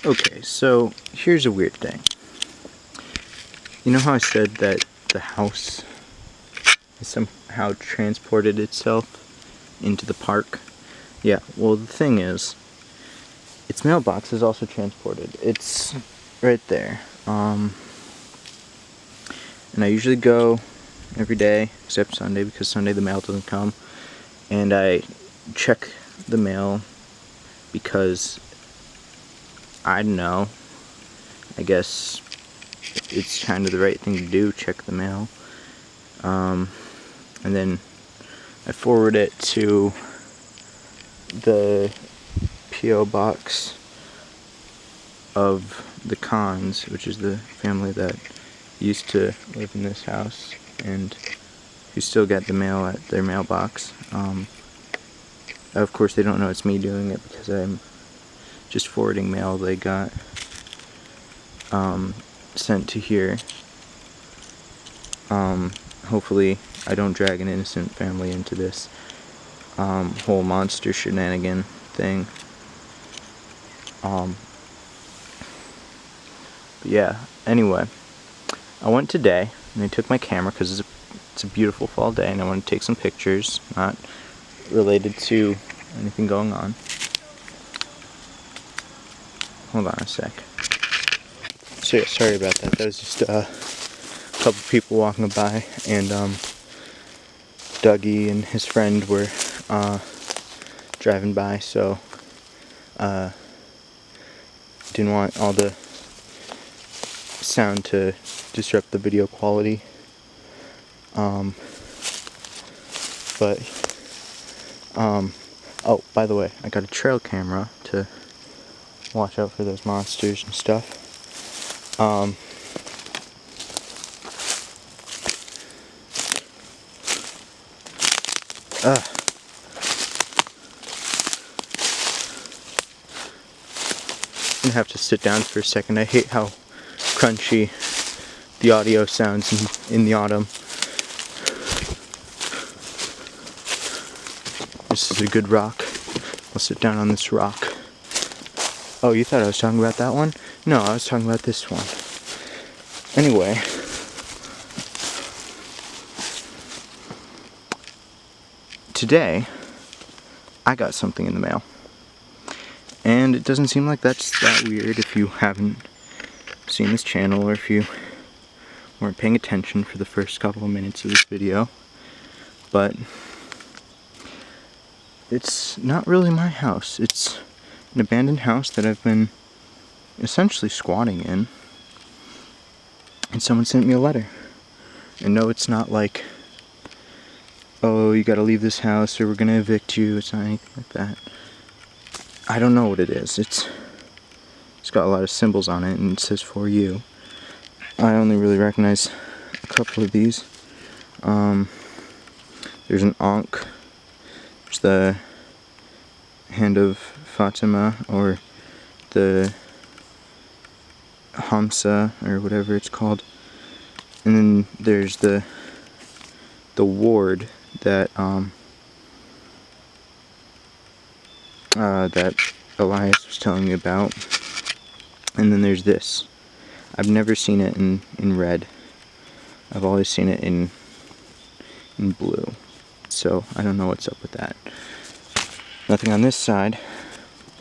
Okay, so here's a weird thing. You know how I said that the house has somehow transported itself into the park? Yeah, well the thing is, its mailbox is also transported. It's right there. And I usually go every day, except Sunday, because Sunday the mail doesn't come. And I check the mail because, I don't know, I guess it's kind of the right thing to do, check the mail. And then I forward it to the P.O. box of the Khans, which is the family that used to live in this house and who still get the mail at their mailbox. Of course they don't know it's me doing it because I'm just forwarding mail they got sent to here. Hopefully I don't drag an innocent family into this whole monster shenanigan thing. But yeah, anyway, I went today and I took my camera because it's a beautiful fall day and I wanted to take some pictures, not related to anything going on. Hold on a sec. So yeah, sorry about that. That was just a couple people walking by, and Dougie and his friend were driving by, so didn't want all the sound to disrupt the video quality. Oh, by the way, I got a trail camera to watch out for those monsters and stuff. I'm gonna have to sit down for a second. I hate how crunchy the audio sounds in the autumn. This is a good rock. I'll sit down on this rock. Oh, you thought I was talking about that one? No, I was talking about this one. Anyway. Today, I got something in the mail. And it doesn't seem like that's that weird if you haven't seen this channel or if you weren't paying attention for the first couple of minutes of this video. But it's not really my house. It's an abandoned house that I've been essentially squatting in. And someone sent me a letter. And no, it's not like, oh, you gotta leave this house or we're gonna evict you. It's not anything like that. I don't know what it is. It's got a lot of symbols on it and it says for you. I only really recognize a couple of these. There's an Ankh. There's the hand of Fatima, or the Hamsa, or whatever it's called. And then there's the ward that that Elias was telling me about. And then there's this. I've never seen it in red. I've always seen it in blue. So I don't know what's up with that. Nothing on this side.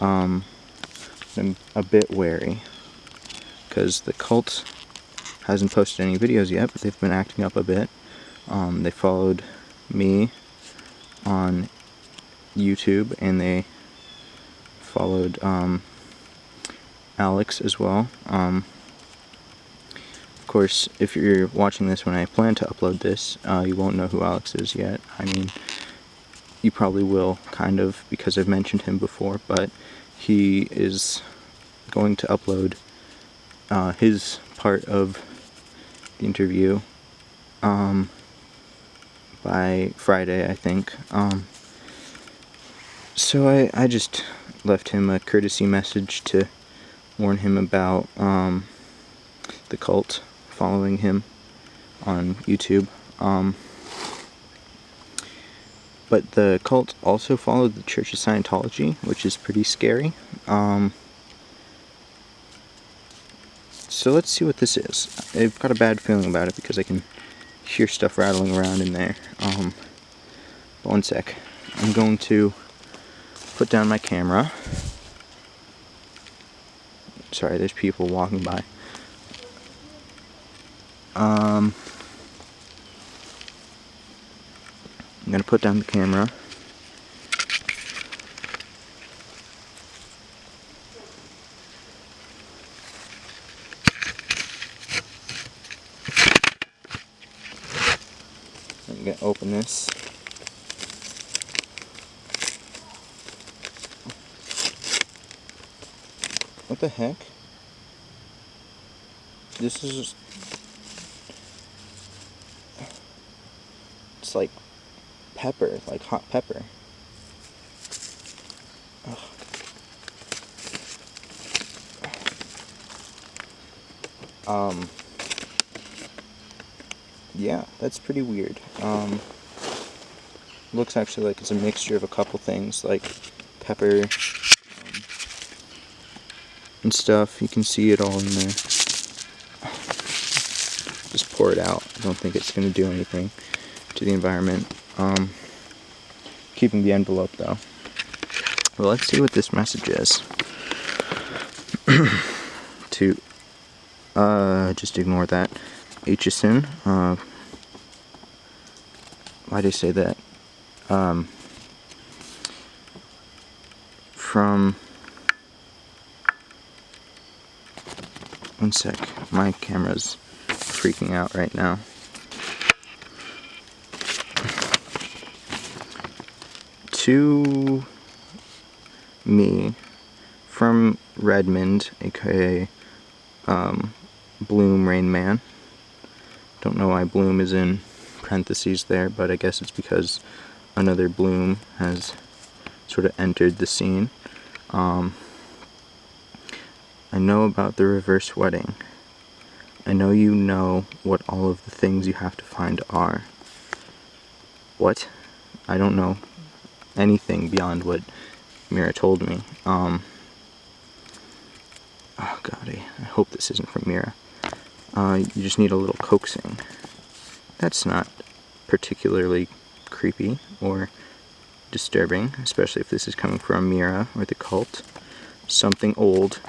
I'm a bit wary because the cult hasn't posted any videos yet, but they've been acting up a bit. They followed me on YouTube and they followed Alex as well. Of course, if you're watching this when I plan to upload this, you won't know who Alex is yet. I mean, you probably will, kind of, because I've mentioned him before, but he is going to upload his part of the interview by Friday, I think. So I just left him a courtesy message to warn him about the cult following him on YouTube. But the cult also followed the Church of Scientology, which is pretty scary. So let's see what this is. I've got a bad feeling about it because I can hear stuff rattling around in there. One sec. I'm going to put down my camera. Sorry, there's people walking by. I'm gonna put down the camera. I'm gonna open this. What the heck? This is... It's like pepper, like hot pepper. Ugh. Yeah, that's pretty weird. Looks actually like it's a mixture of a couple things, like pepper and stuff. You can see it all in there. Just pour it out. I don't think it's going to do anything to the environment. Keeping the envelope though. Well, let's see what this message is. Just ignore that. Aitchison. Why'd I say that? From... One sec. My camera's freaking out right now. To me, from Redmond, aka Bloom Rain Man. Don't know why Bloom is in parentheses there, but I guess it's because another Bloom has sort of entered the scene. I know about the reverse wedding. I know you know what all of the things you have to find are. What? I don't know anything beyond what Mira told me. Oh god, I hope this isn't from Mira. You just need a little coaxing. That's not particularly creepy or disturbing, especially if this is coming from Mira or the cult. Something old.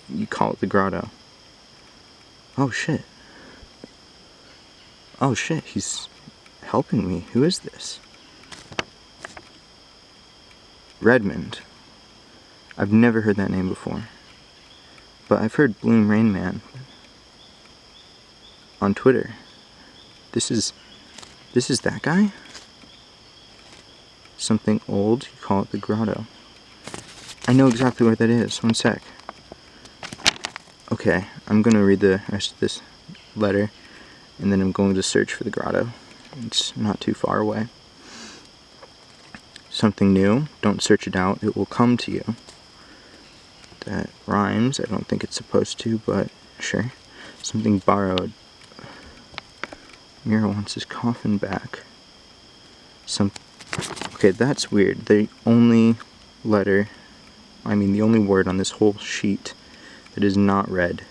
You call it the Grotto. Oh shit. Oh shit, he's helping me. Who is this? Redmond. I've never heard that name before. But I've heard Bloom Rain Man on Twitter. This is that guy? Something old, you call it the Grotto. I know exactly where that is. One sec. Okay, I'm gonna read the rest of this letter, and then I'm going to search for the Grotto. It's not too far away. Something new, don't search it out, it will come to you. That rhymes, I don't think it's supposed to, but sure. Something borrowed. Mira wants his coffin back. Okay, that's weird. The only letter, the only word on this whole sheet that is not red.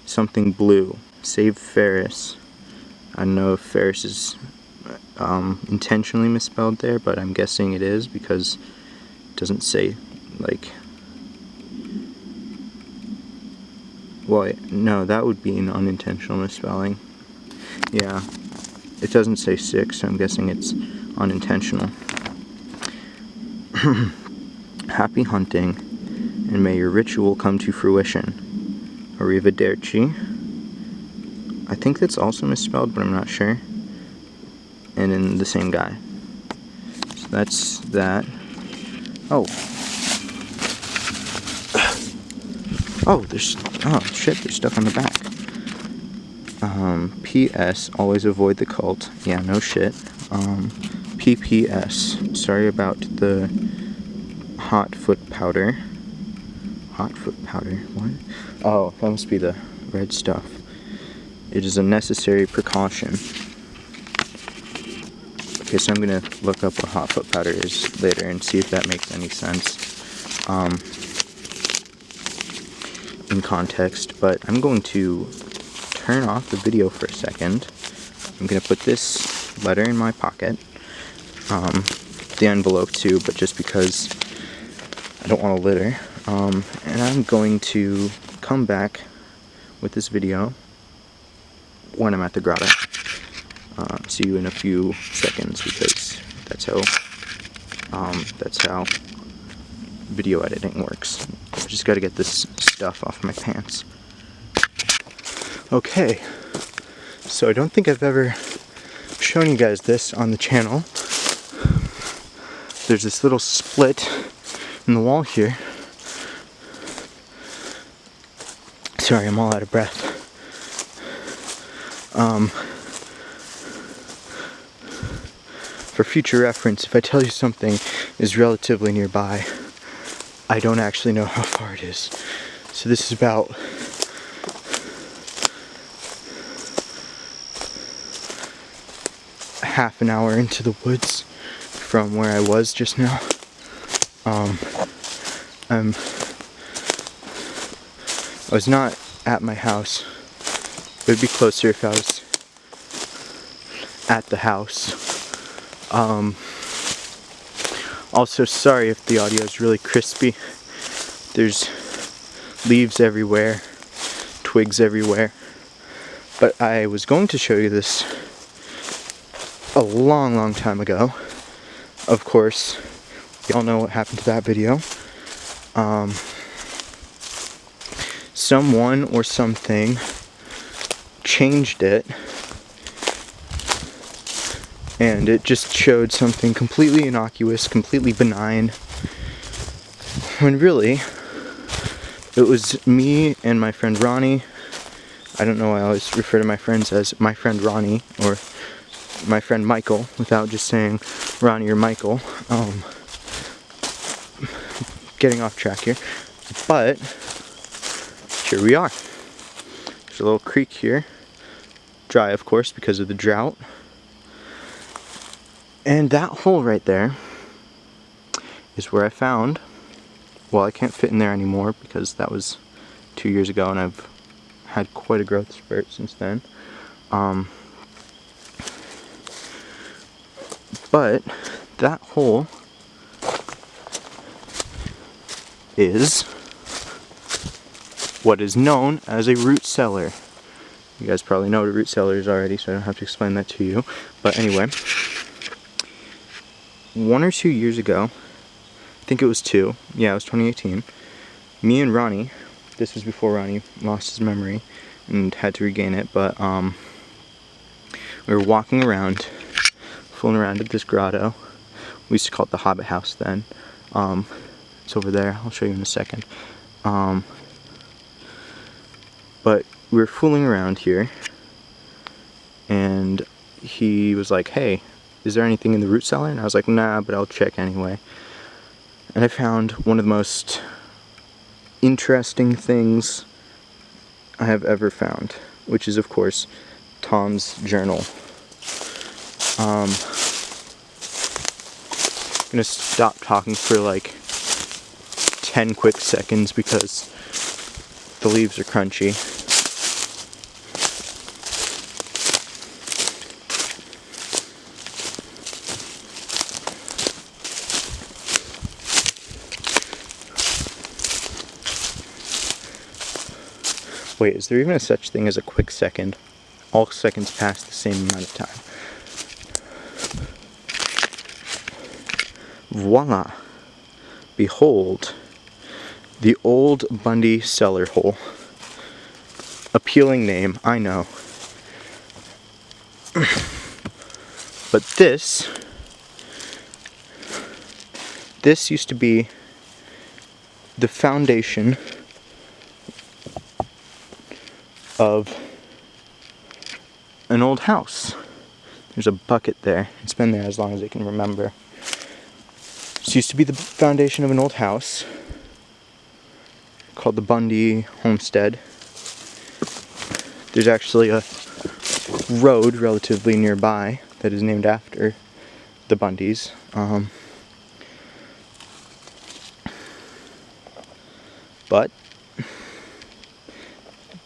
Something blue. Save Ferris. I don't know if Ferris is intentionally misspelled there, but I'm guessing it is because it doesn't say, like... Well, no, that would be an unintentional misspelling. Yeah, it doesn't say 6, so I'm guessing it's unintentional. Happy hunting, and may your ritual come to fruition. Arrivederci. I think that's also misspelled, but I'm not sure. And in the same guy. So that's that. Oh. Oh, oh shit, there's stuff on the back. P.S. Always avoid the cult. Yeah, no shit. P.P.S. Sorry about the hot foot powder. Hot foot powder? What? Oh, that must be the red stuff. It is a necessary precaution. Okay, so I'm gonna look up what hot foot powder is later and see if that makes any sense. in context, but I'm going to turn off the video for a second. I'm going to put this letter in my pocket, the envelope too, but just because I don't want to litter, and I'm going to come back with this video when I'm at the grotto. See you in a few seconds, because that's how video editing works. I just gotta get this stuff off my pants. Okay, so I don't think I've ever shown you guys this on the channel. There's this little split in the wall here. Sorry, I'm all out of breath. For future reference, if I tell you something is relatively nearby, I don't actually know how far it is. So this is about half an hour into the woods from where I was just now. I was not at my house. It would be closer if I was at the house. Also, sorry if the audio is really crispy. There's leaves everywhere, twigs everywhere. But I was going to show you this a long time ago. Of course, y'all know what happened to that video. Someone or something changed it, and it just showed something completely innocuous, completely benign, when really it was me and my friend Ronnie. I don't know why I always refer to my friends as my friend Ronnie or my friend Michael without just saying Ronnie or Michael. Getting off track here, but here we are. There's a little creek here, dry of course because of the drought. And that hole right there is where I found, well, I can't fit in there anymore because that was 2 years ago and I've had quite a growth spurt since then. But that hole is what is known as a root cellar. You guys probably know what a root cellar is already, so I don't have to explain that to you. But anyway, 1 or 2 years ago, I think it was 2, yeah, it was 2018, me and Ronnie, this was before Ronnie lost his memory and had to regain it, but we were walking around, fooling around at this grotto. We used to call it the Hobbit House then. It's over there, I'll show you in a second. But we were fooling around here, and he was like, hey, is there anything in the root cellar? And I was like, nah, but I'll check anyway. And I found one of the most interesting things I have ever found, which is, of course, Tom's journal. I'm gonna stop talking for like 10 quick seconds because the leaves are crunchy. Wait, is there even a such thing as a quick second? All seconds pass the same amount of time. Voila! Behold, the old Bundy cellar hole. Appealing name, I know. But this used to be the foundation of an old house. There's a bucket there. It's been there as long as I can remember. This used to be the foundation of an old house called the Bundy Homestead. There's actually a road relatively nearby that is named after the Bundys. But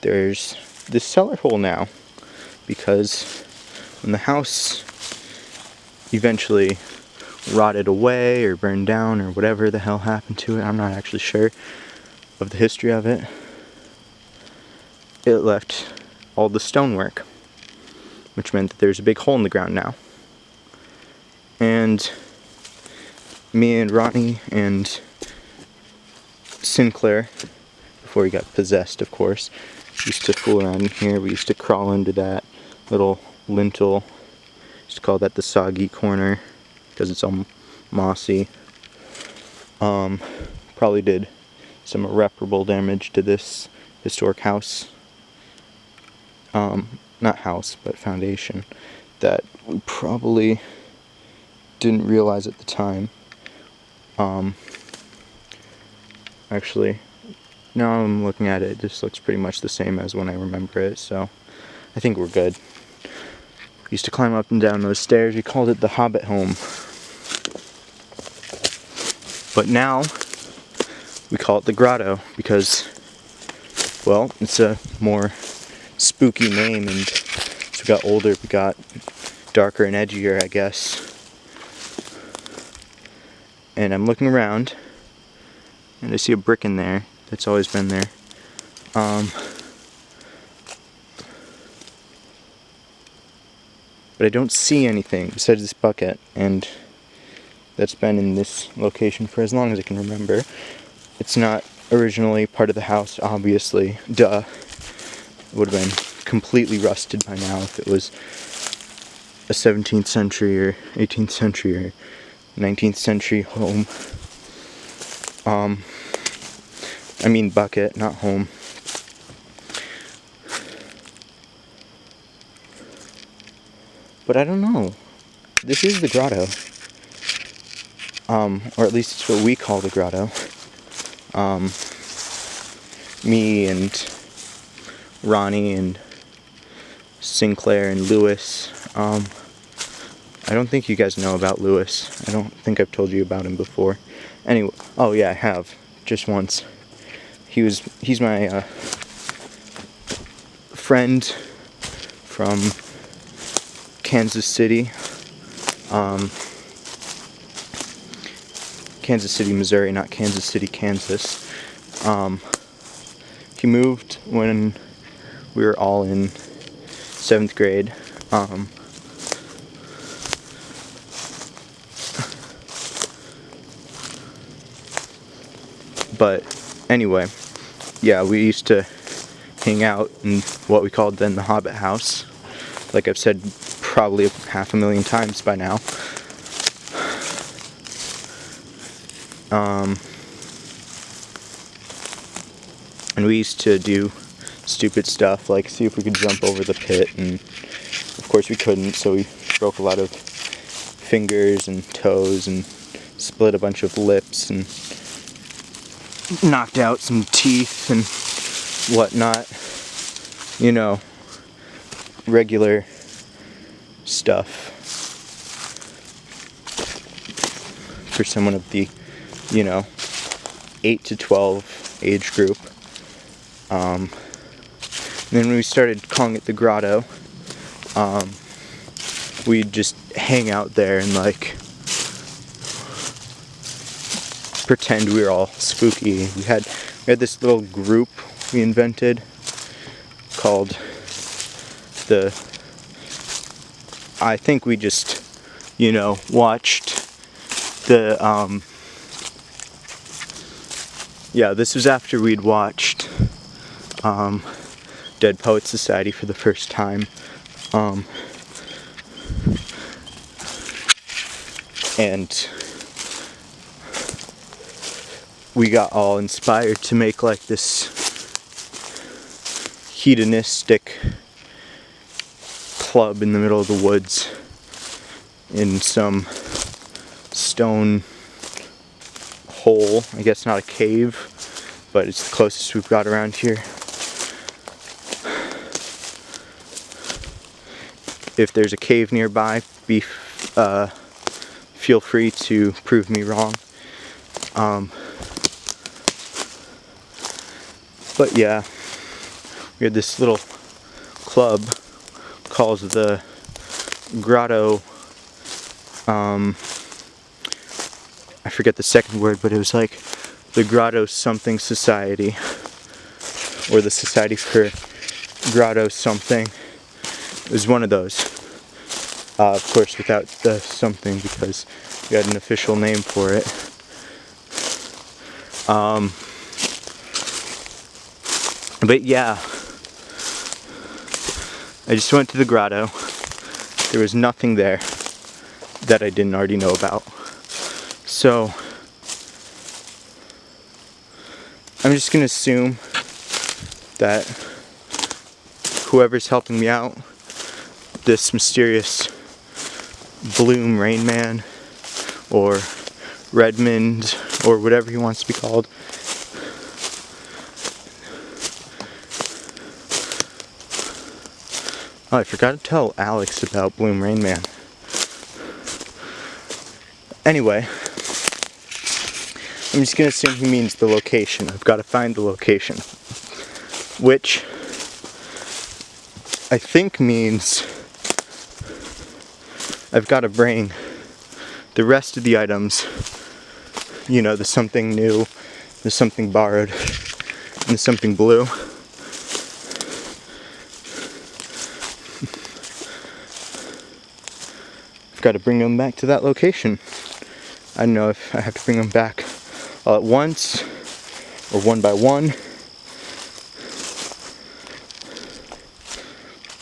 there's this cellar hole now, because when the house eventually rotted away or burned down or whatever the hell happened to it, I'm not actually sure of the history of it, it left all the stonework, which meant that there's a big hole in the ground now. And me and Ronnie and Sinclair, before he got possessed of course, used to fool around in here. We used to crawl under that little lintel. Used to call that the soggy corner because it's all mossy. Probably did some irreparable damage to this historic house. Not house, but foundation, that we probably didn't realize at the time. Actually, now I'm looking at it, this looks pretty much the same as when I remember it, so I think we're good. We used to climb up and down those stairs. We called it the Hobbit home. But now, we call it the Grotto because, well, it's a more spooky name, and as we got older, we got darker and edgier, I guess. And I'm looking around, and I see a brick in there that's always been there. But I don't see anything besides this bucket, and that's been in this location for as long as I can remember. It's not originally part of the house, obviously. Duh. It would have been completely rusted by now if it was a 17th century or 18th century or 19th century home. I mean bucket, not home. But I don't know. This is the Grotto. Or at least it's what we call the Grotto. Me and Ronnie and Sinclair and Lewis. I don't think you guys know about Lewis. I don't think I've told you about him before. Anyway, oh yeah, I have. Just once. He's my friend from Kansas City. Kansas City, Missouri, not Kansas City, Kansas. He moved when we were all in 7th grade. But anyway, yeah, we used to hang out in what we called then the Hobbit house. Like I've said probably 500,000 times by now. And we used to do stupid stuff like see if we could jump over the pit, and of course we couldn't, so we broke a lot of fingers and toes and split a bunch of lips and knocked out some teeth and whatnot. You know, regular stuff for someone of the, 8 to 12 age group. And then when we started calling it the Grotto, we'd just hang out there and like pretend we were all spooky. We had this little group we invented called I think we just, watched the, yeah, this was after we'd watched Dead Poets Society for the first time. And we got all inspired to make like this hedonistic club in the middle of the woods in some stone hole. I guess not a cave, but it's the closest we've got around here. If there's a cave nearby, feel free to prove me wrong. But yeah, we had this little club called the Grotto, I forget the second word, but it was like the Grotto something society, or the Society for Grotto something. It was one of those. Of course without the something, because we had an official name for it. But yeah, I just went to the grotto. There was nothing there that I didn't already know about. So I'm just gonna assume that whoever's helping me out, this mysterious Bloom Rain Man, or Redmond, or whatever he wants to be called, oh, I forgot to tell Alex about Bloom Rain Man. Anyway, I'm just gonna assume he means the location. I've got to find the location, which I think means I've got to bring the rest of the items, you know, the something new, the something borrowed, and the something blue. I've got to bring them back to that location. I don't know if I have to bring them back all at once or one by one,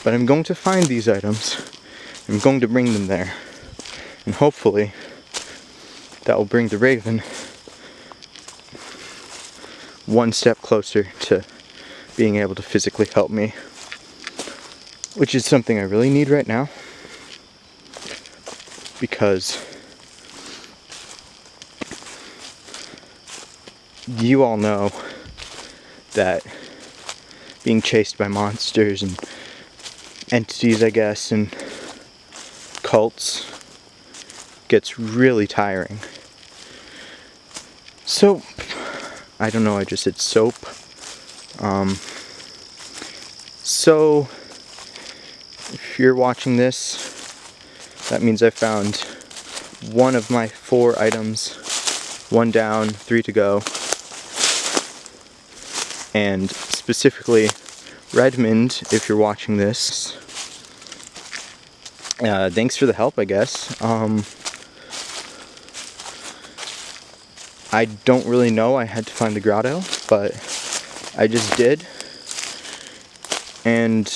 but I'm going to find these items. I'm going to bring them there, and hopefully that will bring the Raven one step closer to being able to physically help me, which is something I really need right now, because you all know that being chased by monsters and entities, I guess, and cults gets really tiring. Soap. I don't know, I just said soap. So, if you're watching this, that means I found one of my 4 items. 1 down, 3 to go. And specifically, Redmond, if you're watching this, thanks for the help, I guess. I don't really know, I had to find the grotto, but I just did. And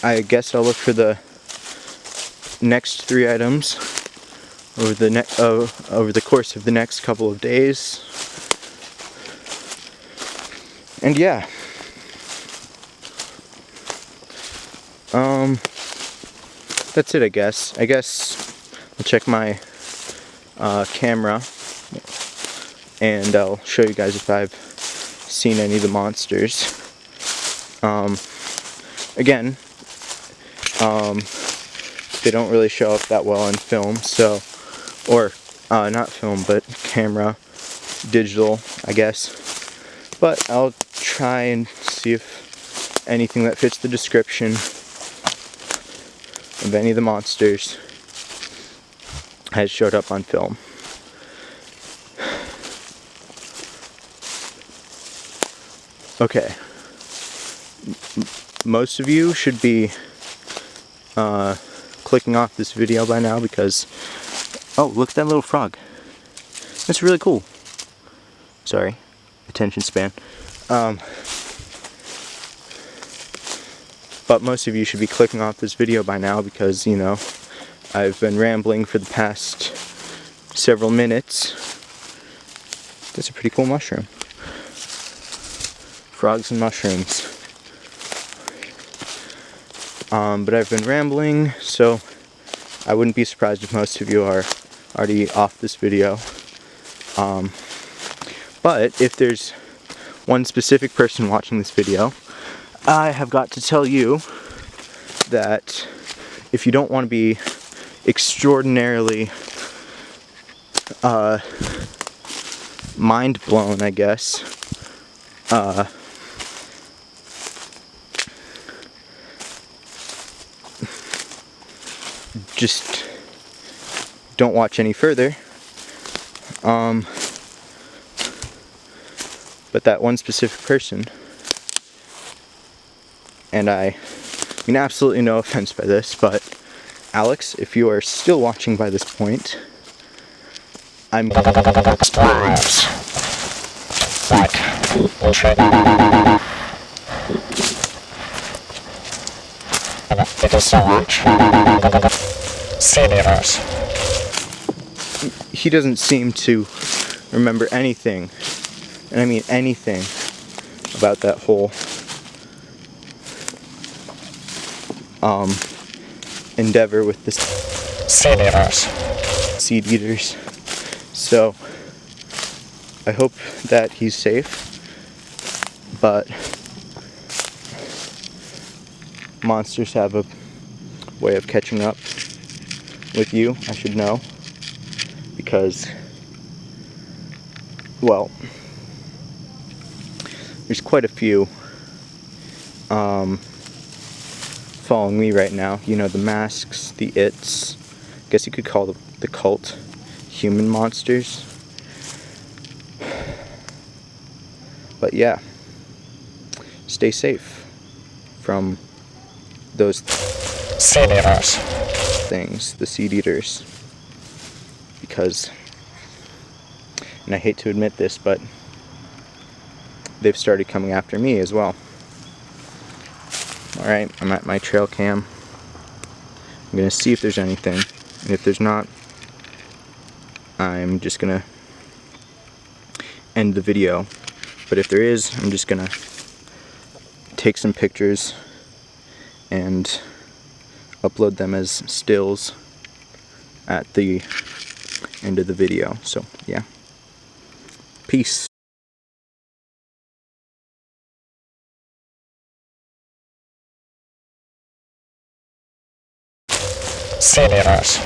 I guess I'll look for the next 3 items over the course of the next couple of days. And yeah. That's it, I guess. I guess I'll check my camera and I'll show you guys if I've seen any of the monsters. Again, they don't really show up that well on film, so, or not film, but camera, digital, I guess. But I'll try and see if anything that fits the description of any of the monsters has showed up on film. Okay. Most of you should be clicking off this video by now because, oh, look at that little frog. That's really cool. Sorry, attention span. But most of you should be clicking off this video by now because, you know, I've been rambling for the past several minutes. That's a pretty cool mushroom. Frogs and mushrooms. But I've been rambling, so I wouldn't be surprised if most of you are already off this video. But if there's one specific person watching this video, I have got to tell you that if you don't want to be extraordinarily mind blown, I guess, just don't watch any further. But that one specific person, and I mean absolutely no offense by this, but Alex, if you are still watching by this point, I'm Explorers. Like, thank you so much. Seed eaters. he doesn't seem to remember anything, and I mean anything, about that whole endeavor with the Seed eaters. seed eaters. So I hope that he's safe, but monsters have a way of catching up with you, I should know, because, well, there's quite a few following me right now. You know, the masks, the its, I guess you could call the cult human monsters. But yeah, stay safe from those Seed eaters. things, the seed eaters, because, and I hate to admit this, but they've started coming after me as well. Alright, I'm at my trail cam. I'm gonna see if there's anything, and if there's not, I'm just gonna end the video. But if there is, I'm just gonna take some pictures and upload them as stills at the end of the video. So yeah, peace. Seed eaters.